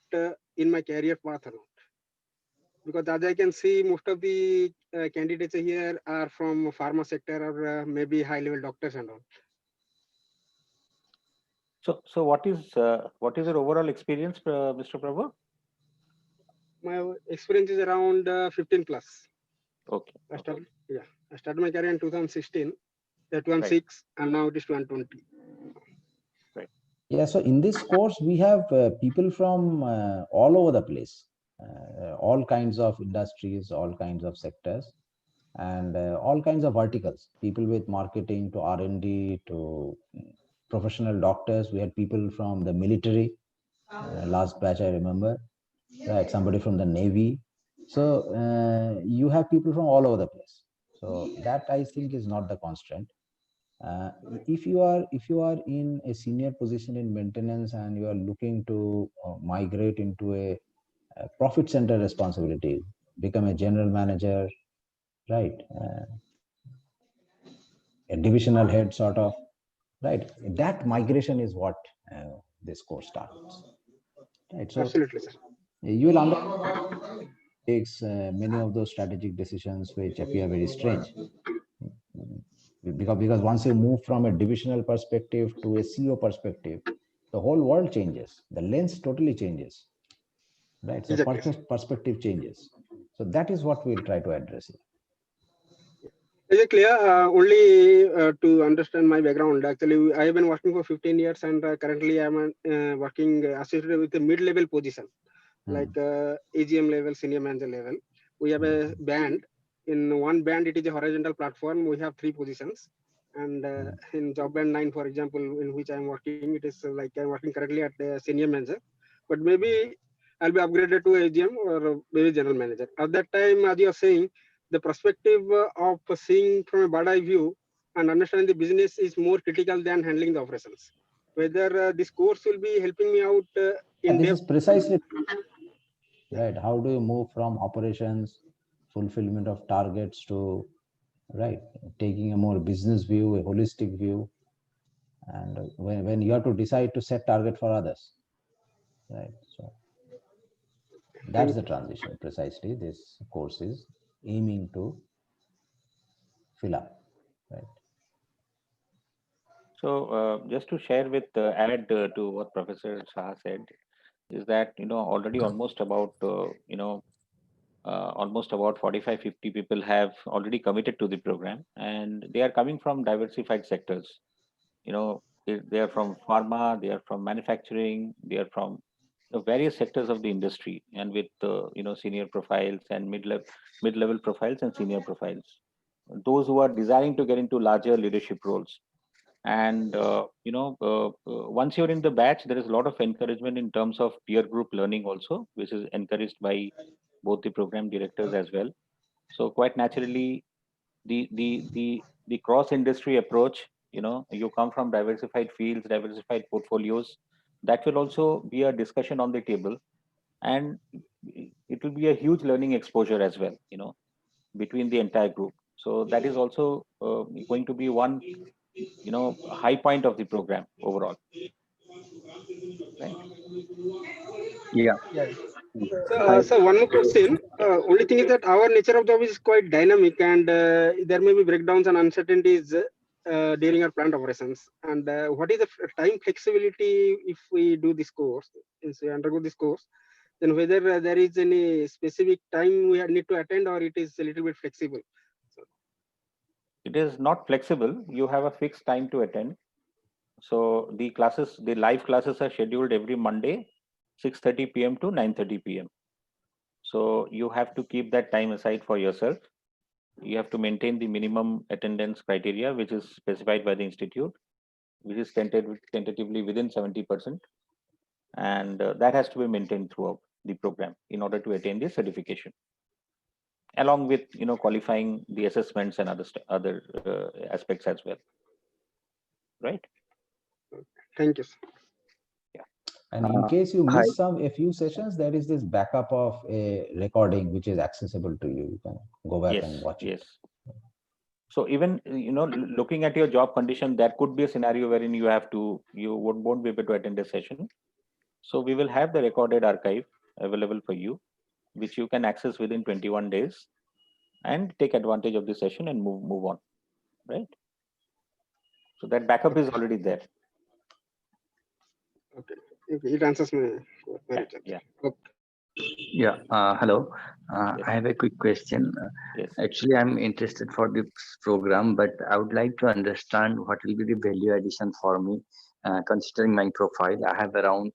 in my career path or not. Because as I can see, most of the candidates here are from pharma sector or maybe high-level doctors and all.
So what is your overall experience, Mr. Prabhu?
My experience is around 15 plus.
Okay.
I started my career in 2016, 2006, and now it is 2020.
Right.
Yeah. So in this course, we have people from all over the place, all kinds of industries, all kinds of sectors, and all kinds of verticals. People with marketing to R&D to professional doctors. We had people from the military. Last batch, I remember. Right, somebody from the Navy. So you have people from all over the place. So that, I think, is not the constraint. If you are in a senior position in maintenance and you are looking to migrate into a profit center responsibility, become a general manager, right? A divisional head sort of, right? That migration is what this course starts. Right. So
Absolutely, sir.
you will understand takes many of those strategic decisions which appear very strange. Because once you move from a divisional perspective to a CO perspective, the whole world changes. The lens totally changes. Right. So
Exactly.
perspective changes. So that is what we'll try to address here.
Is it clear? Only to understand my background, actually, I have been working for 15 years and currently I am working associated with a mid-level position, like AGM level, senior manager level. We have a band. In one band, it is a horizontal platform. We have 3 positions. And in job band 9, for example, in which I'm working, it is like I'm working currently at the senior manager. But maybe I'll be upgraded to AGM or maybe general manager. At that time, as you are saying, the perspective of seeing from a bird eye view and understanding the business is more critical than handling the operations. Whether this course will be helping me out in
this
depth.
is precisely right. How do you move from operations, fulfillment of targets to right taking a more business view, a holistic view, and when you have to decide to set target for others, right? So that's the transition precisely this course is aiming to fill up, right?
So just to share with add to what Professor Shah said is that already almost about almost about 45-50 people have already committed to the program, and they are coming from diversified sectors. They are from pharma, they are from manufacturing, they are from various sectors of the industry, and with senior profiles and mid-level profiles and senior profiles. Those who are desiring to get into larger leadership roles. And once you're in the batch, there is a lot of encouragement in terms of peer group learning also, which is encouraged by both the program directors as well. So quite naturally, the cross industry approach, you come from diversified fields, diversified portfolios, that will also be a discussion on the table, and it will be a huge learning exposure as well, between the entire group. So that is also going to be one high point of the program overall, right?
Yeah.
So one more question. Only thing is that our nature of job is quite dynamic, and there may be breakdowns and uncertainties during our plant operations. And what is the time flexibility if we do this course, if we undergo this course? Then whether there is any specific time we need to attend, or it is a little bit flexible.
It is not flexible. You have a fixed time to attend. So the live classes are scheduled every Monday, 6:30 p.m. to 9:30 p.m. So you have to keep that time aside for yourself. You have to maintain the minimum attendance criteria, which is specified by the institute, which is tentatively within 70%. And that has to be maintained throughout the program in order to attain the certification, along with qualifying the assessments and other aspects as well, right?
Thank you, sir.
And in case you miss a few sessions, there is this backup of a recording which is accessible to you. You can go back and watch it.
So even looking at your job condition, there could be a scenario wherein you won't be able to attend a session. So we will have the recorded archive available for you, which you can access within 21 days and take advantage of the session and move on, right? So that backup is already there.
Okay, it answers my query.
Yeah.
Okay.
Yeah. Hello. I have a quick question.
Yes.
Actually, I'm interested for this program, but I would like to understand what will be the value addition for me, considering my profile. I have around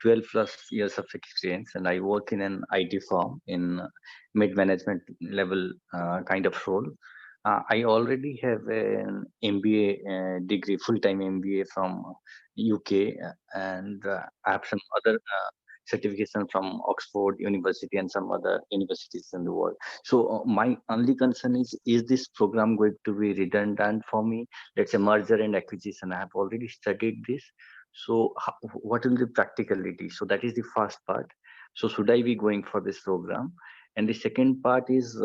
12 plus years of experience, and I work in an IT firm in mid-management level kind of role. I already have an MBA degree, full-time MBA from UK, and I have some other certification from Oxford University and some other universities in the world. So my only concern is this program going to be redundant for me? Let's say merger and acquisition. I have already studied this. So what will the practicality? So that is the first part. So should I be going for this program? And the second part is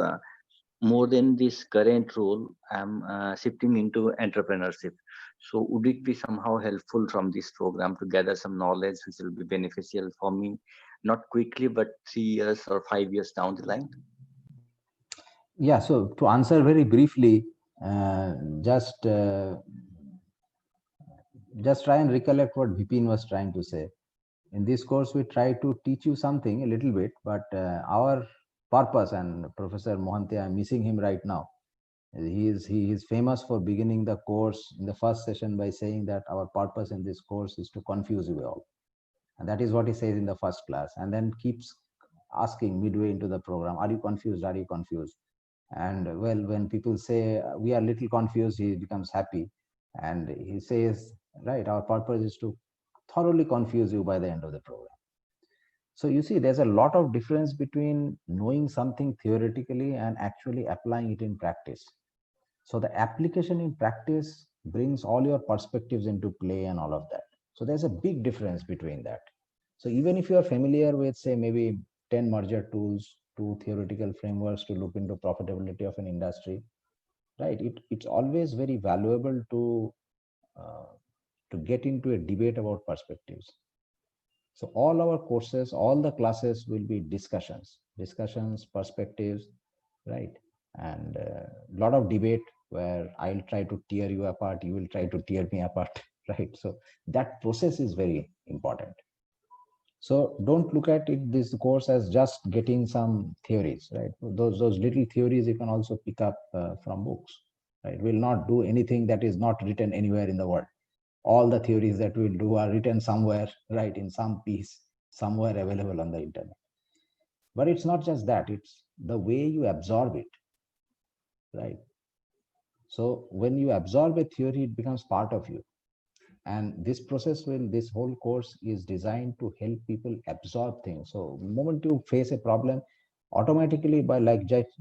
more than this current role, I'm shifting into entrepreneurship. So would it be somehow helpful from this program to gather some knowledge which will be beneficial for me, not quickly, but 3 years or 5 years down the line?
Yeah, so to answer very briefly, just try and recollect what Vipin was trying to say. In this course, we try to teach you something a little bit, but our purpose, and Professor Mohanty, I'm missing him right now. He is famous for beginning the course in the first session by saying that our purpose in this course is to confuse you all. And that is what he says in the first class, and then keeps asking midway into the program, are you confused? Are you confused? And well, when people say we are a little confused, he becomes happy. And he says, right, our purpose is to thoroughly confuse you by the end of the program. So you see, there's a lot of difference between knowing something theoretically and actually applying it in practice. So the application in practice brings all your perspectives into play and all of that. So there's a big difference between that. So even if you are familiar with, say, maybe 10 merger tools, 2 theoretical frameworks to look into profitability of an industry, right? It's always very valuable to get into a debate about perspectives. So all our courses, all the classes will be discussions, perspectives, right? And a lot of debate where I'll try to tear you apart, you will try to tear me apart, right? So that process is very important. So don't look at it, this course, as just getting some theories, right? Those little theories you can also pick up from books, right? We'll not do anything that is not written anywhere in the world. All the theories that we'll do are written somewhere, right, in some piece, somewhere available on the internet. But it's not just that, it's the way you absorb it, right? So when you absorb a theory, it becomes part of you. And this whole course is designed to help people absorb things. So the moment you face a problem, automatically by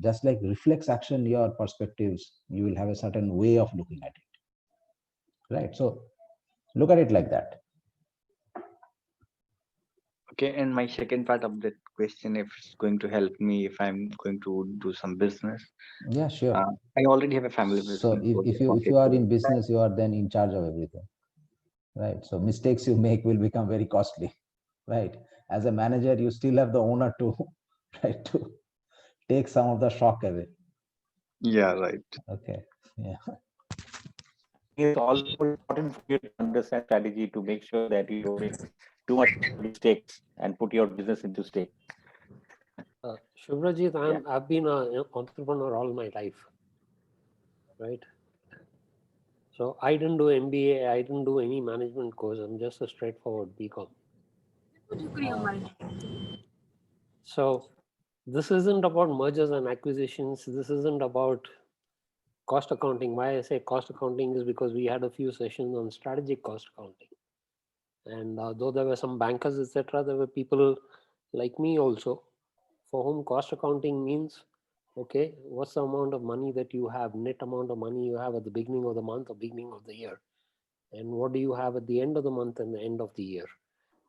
just like reflex action, your perspectives, you will have a certain way of looking at it, right? So look at it like that.
Okay, and my second part of that question, if it's going to help me if I'm going to do some business.
Yeah, sure.
I already have a family business.
So if you are in business, you are then in charge of everything, right? So mistakes you make will become very costly, right? As a manager, you still have the owner to right to take some of the shock away.
Yeah, right.
Okay. Yeah.
It's also important for you to understand strategy to make sure that you don't make too much mistakes and put your business into stake.
Shubhrajit, I've been an entrepreneur all my life, right? So I didn't do MBA, I didn't do any management course. I'm just a straightforward BCom. So this isn't about mergers and acquisitions. This isn't about cost accounting. Why I say cost accounting is because we had a few sessions on strategic cost accounting. And though there were some bankers, etc., there were people like me also for whom cost accounting means, okay, what's the amount of money that you have, net amount of money you have at the beginning of the month or beginning of the year? And what do you have at the end of the month and the end of the year?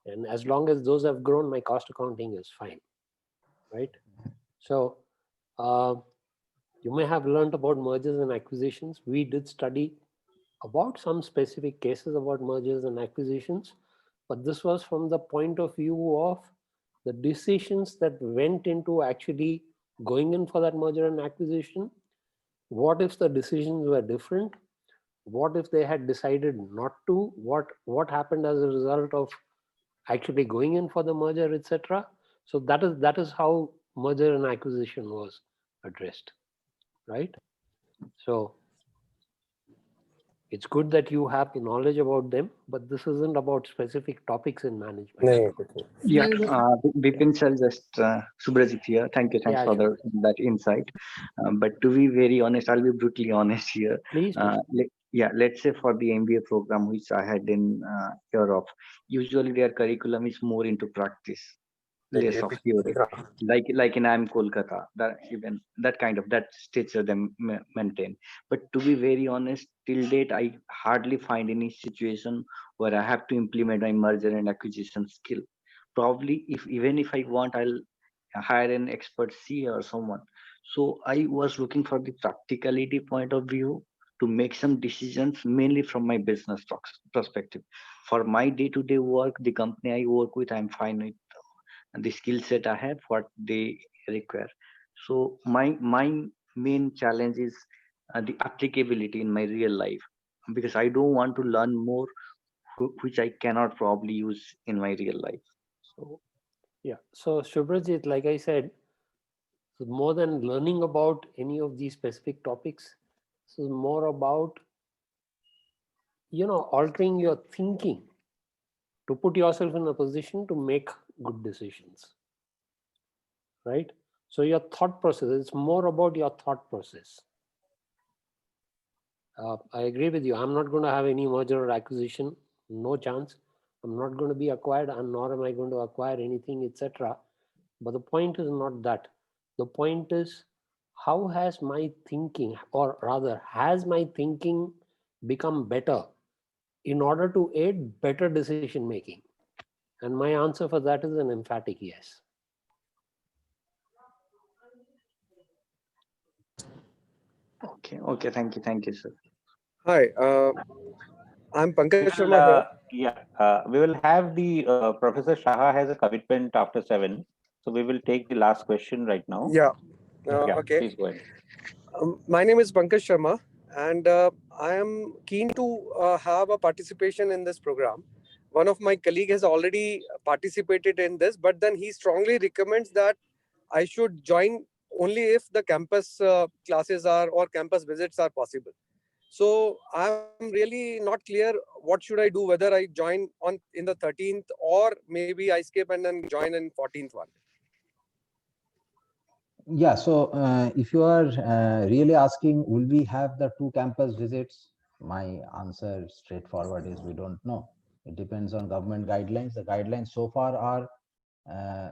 And as long as those have grown, my cost accounting is fine, right? So you may have learned about mergers and acquisitions. We did study about some specific cases about mergers and acquisitions, but this was from the point of view of the decisions that went into actually going in for that merger and acquisition. What if the decisions were different? What if they had decided not to? What happened as a result of actually going in for the merger, etc.? So that is how merger and acquisition was addressed, right? So it's good that you have the knowledge about them, but this isn't about specific topics in management.
Yeah, Vipin sir, just Subhrajit here. Thanks
Yeah,
for
sure.
that insight. But to be very honest, I'll be brutally honest here.
Please.
Let's say for the MBA program which I had in Europe, usually their curriculum is more into practice, less of theory. Like in IIM Kolkata, that even that kind of that stature they maintain. But to be very honest, till date I hardly find any situation where I have to implement my merger and acquisition skill. Probably even if I want, I'll hire an expert C or someone. So I was looking for the practicality point of view to make some decisions mainly from my business perspective. For my day-to-day work, the company I work with, I'm fine with the skill set I have, what they require. So my main challenge is the applicability in my real life, because I don't want to learn more which I cannot probably use in my real life. So
yeah, so Shubhrajit, like I said, more than learning about any of these specific topics, this is more about, you know, altering your thinking to put yourself in a position to make good decisions, right? So your thought process, it's more about your thought process. I agree with you. I'm not going to have any merger or acquisition, no chance. I'm not going to be acquired, and nor am I going to acquire anything, etc. But the point is not that. The point is, how has my thinking, or rather, has my thinking become better in order to aid better decision making? And my answer for that is an emphatic yes.
okay, thank you, sir.
Hi, I'm Pankaj Sharma here.
We will have the Professor Shah has a commitment after 7, so we will take the last question right now.
Yeah,
Yeah,
okay.
please go ahead.
My name is Pankaj Sharma, and I am keen to have a participation in this program. One of my colleagues has already participated in this, but then he strongly recommends that I should join only if the campus classes are or campus visits are possible. So I'm really not clear what should I do, whether I join in the 13th or maybe I skip and then join in 14th one.
Yeah, so if you are really asking, will we have the 2 campus visits? My answer straightforward is we don't know. It depends on government guidelines. The guidelines so far are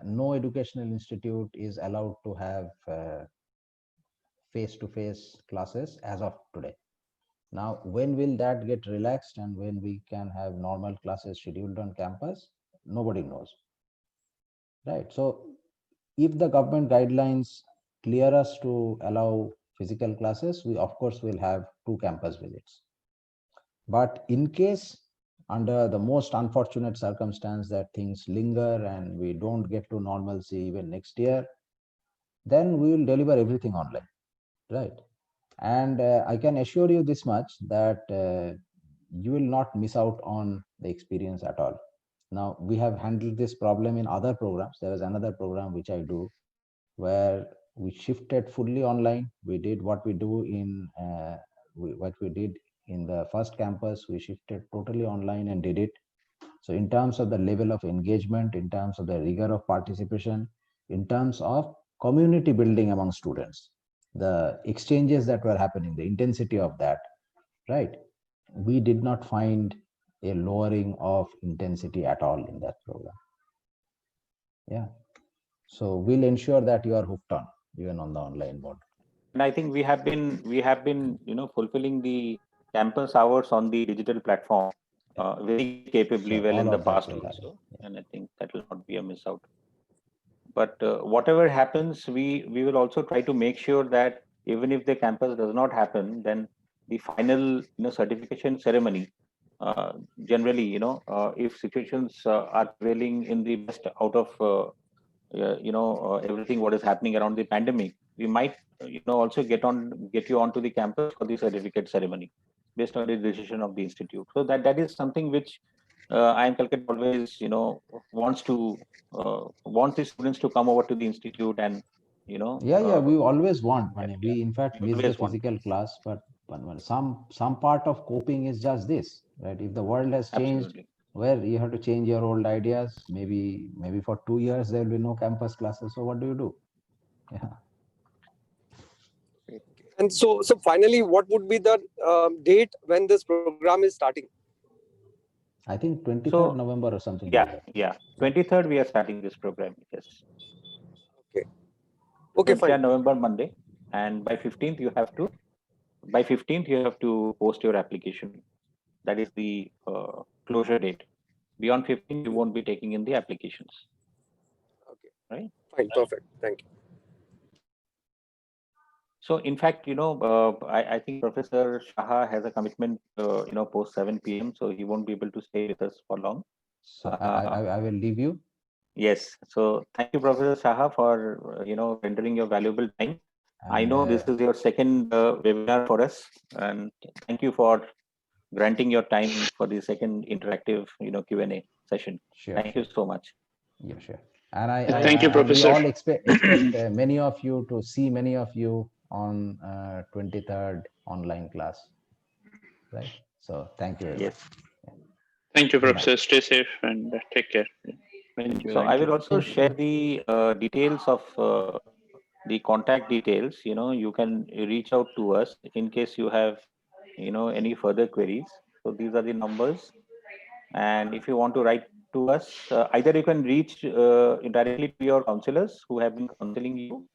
no educational institute is allowed to have face-to-face classes as of today. Now, when will that get relaxed and when we can have normal classes scheduled on campus? Nobody knows, right? So if the government guidelines clear us to allow physical classes, we of course will have 2 campus visits. But in case, under the most unfortunate circumstance that things linger and we don't get to normalcy even next year, then we will deliver everything online, right? And I can assure you this much, that you will not miss out on the experience at all. Now, we have handled this problem in other programs. There was another program which I do, where we shifted fully online. We did what we do in what we did in the first campus. We shifted totally online and did it. So in terms of the level of engagement, in terms of the rigor of participation, in terms of community building among students, the exchanges that were happening, the intensity of that, right? We did not find a lowering of intensity at all in that program. Yeah. So we'll ensure that you are hooked on, even on the online mode.
And I think we have been fulfilling the campus hours on the digital platform very capably,
So
well in
all
the
of that
past
will
also.
happen.
And I think that will not be a miss out. But whatever happens, we will also try to make sure that even if the campus does not happen, then the final certification ceremony, generally, if situations are prevailing in the best out of everything what is happening around the pandemic, we might also get you onto the campus for the certificate ceremony based on the decision of the institute. So that is something which IIM Calcutta always wants the students to come over to the institute and
Yeah, we always want. We in fact miss the
always want.
physical class, but some part of coping is just this, right? If the world has changed,
Absolutely.
where you have to change your old ideas, maybe for 2 years there will be no campus classes. So what do? Yeah.
And so finally, what would be the date when this program is starting?
I think 23rd November or something like that.
Yeah. 23rd we are starting this program. Yes.
Okay,
23rd
fine.
November, Monday, and by 15th you have to post your application. That is the closure date. Beyond 15th, you won't be taking in the applications.
Okay.
Right.
Fine. Perfect. Thank you.
So in fact, I think Professor Shah has a commitment, post 7 p.m. So he won't be able to stay with us for long.
So I will leave you.
Yes. So thank you, Professor Shah, for rendering your valuable time. I know this is your second webinar for us, and thank you for granting your time for the second interactive, Q&A session.
Sure.
Thank you so much.
Yeah, sure. And
Thank you, Professor.
we all expect many of you to see many of you on 23rd online class, right? So thank you very much.
Thank you, Professor. Stay safe and take care.
So I will also share the details of the contact details. You can reach out to us in case you have, any further queries. So these are the numbers. And if you want to write to us, either you can reach directly to your counselors who have been counseling you,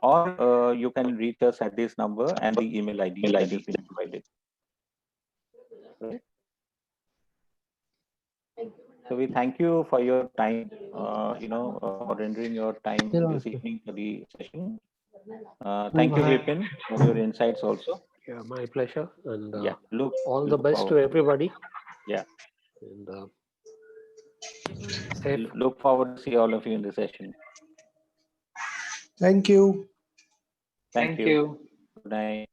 or you can reach us at this number and the email ID that has been provided. Right. So we thank you for your time, for rendering your time this evening for the session. Thank you, Vipin, for your insights also.
Yeah, my pleasure. And
look,
all the best to everybody.
Yeah.
And
look forward to see all of you in the session.
Thank you.
Thank you. Good night.